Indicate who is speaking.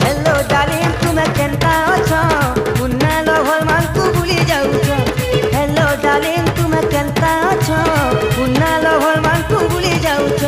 Speaker 1: hello darling तुमे केनता अछ मुन्ना lover मान तू भूली जाउछ हेलो डार्लिंग तुमे केनता अछ मुन्ना लभर मान तू भूली जाउछ